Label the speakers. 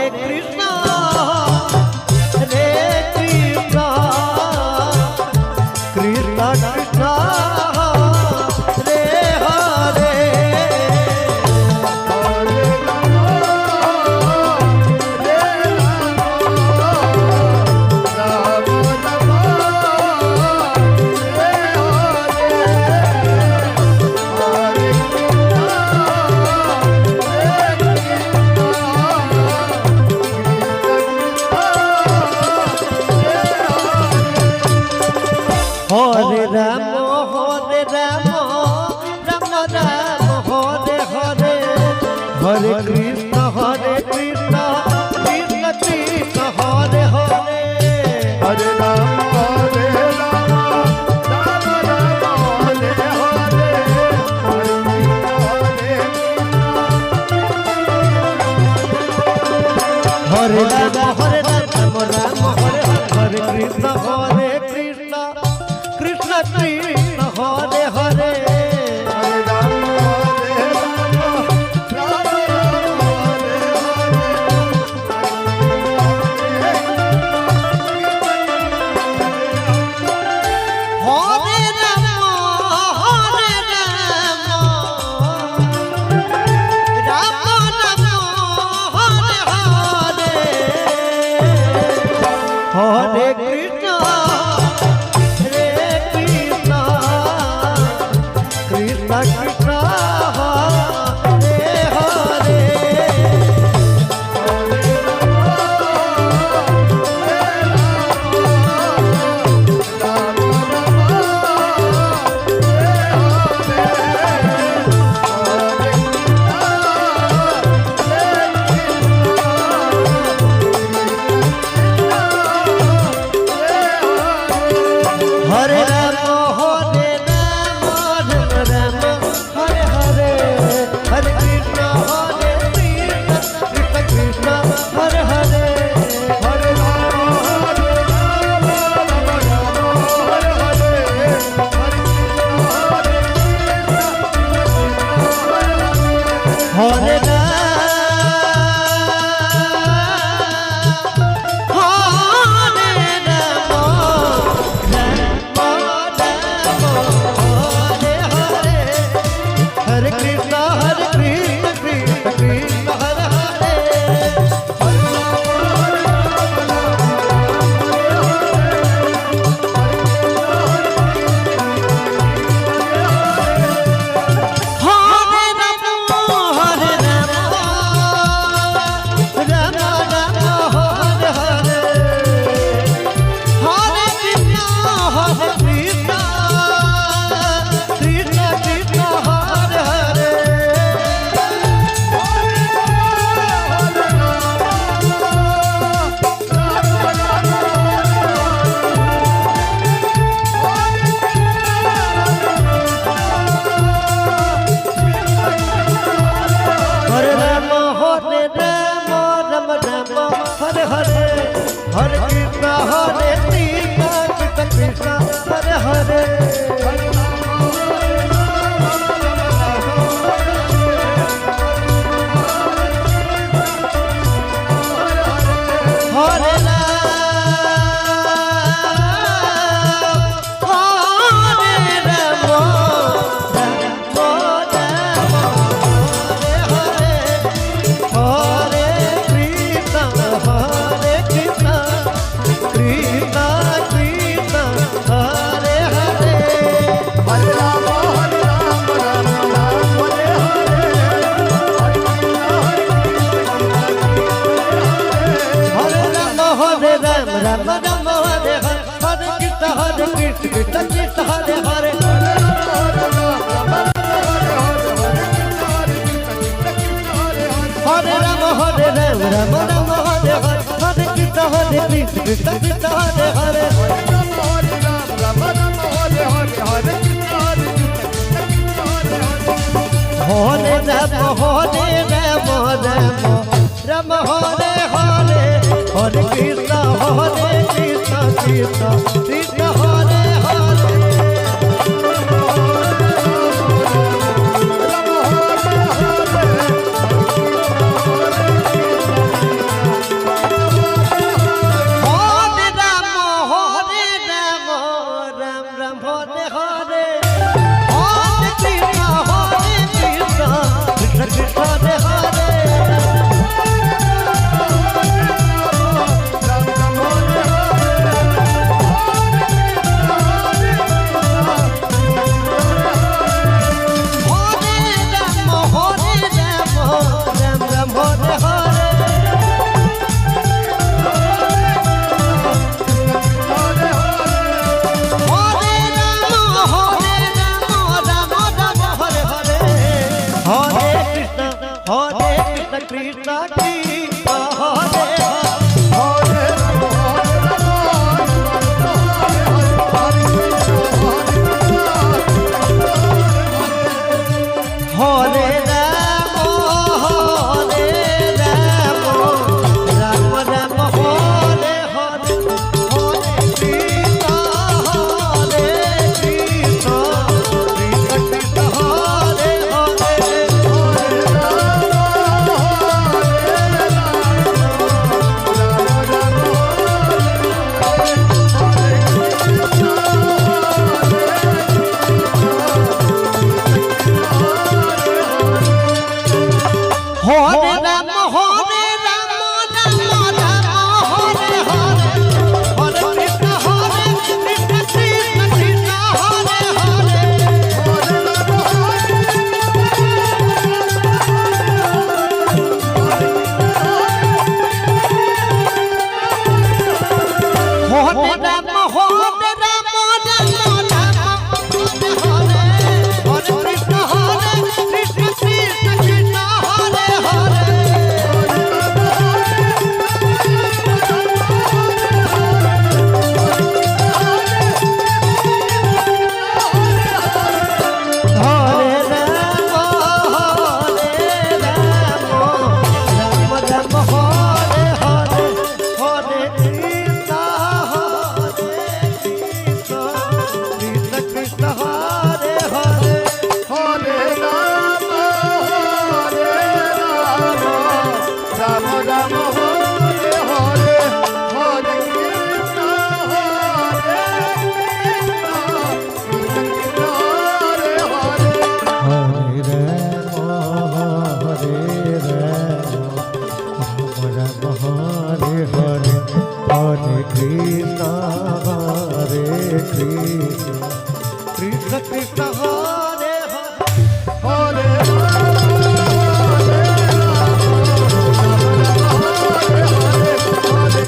Speaker 1: हरे कृष्णा कृष्णा कृष्णा रे हरे हरे राम राम राम हरे हरे हरे कृष्ण कृष्ण कृष्ण हरे हरे
Speaker 2: हरे राम हरे राम राम राम हरे हरे हरे
Speaker 1: हरे राम राम हरे हरे कृष्ण कृष्ण कृष्ण कृष्ण हरे हरे
Speaker 2: हरे राम हरे राम राम राम हरे
Speaker 1: हरे राम हरे कृष्ण हरे कृष्ण कृष्ण कृष्ण हरे हरे हरे राम हरे हरे हरे कृष्ण कृष्ण कृष्ण हरे हरे
Speaker 2: हरे राम हरे राम राम राम हरे हरे
Speaker 1: हरे राम हरे कृष्ण कृष्ण कृष्ण हरे हरे हरे हरे हरे कृष्ण हरे कृष्ण कृष्ण हरे हरे हरे राम राम हरे हरे कृष्ण कृष्ण कृष्ण हरे हरे हरे राम हरे Ram Hare Hare Krishna Krishna Krishna Hare Hare Hare Ram Hare Hare Hare Krishna Krishna Krishna Hare Hare Hare Hare Hare Krishna Krishna Krishna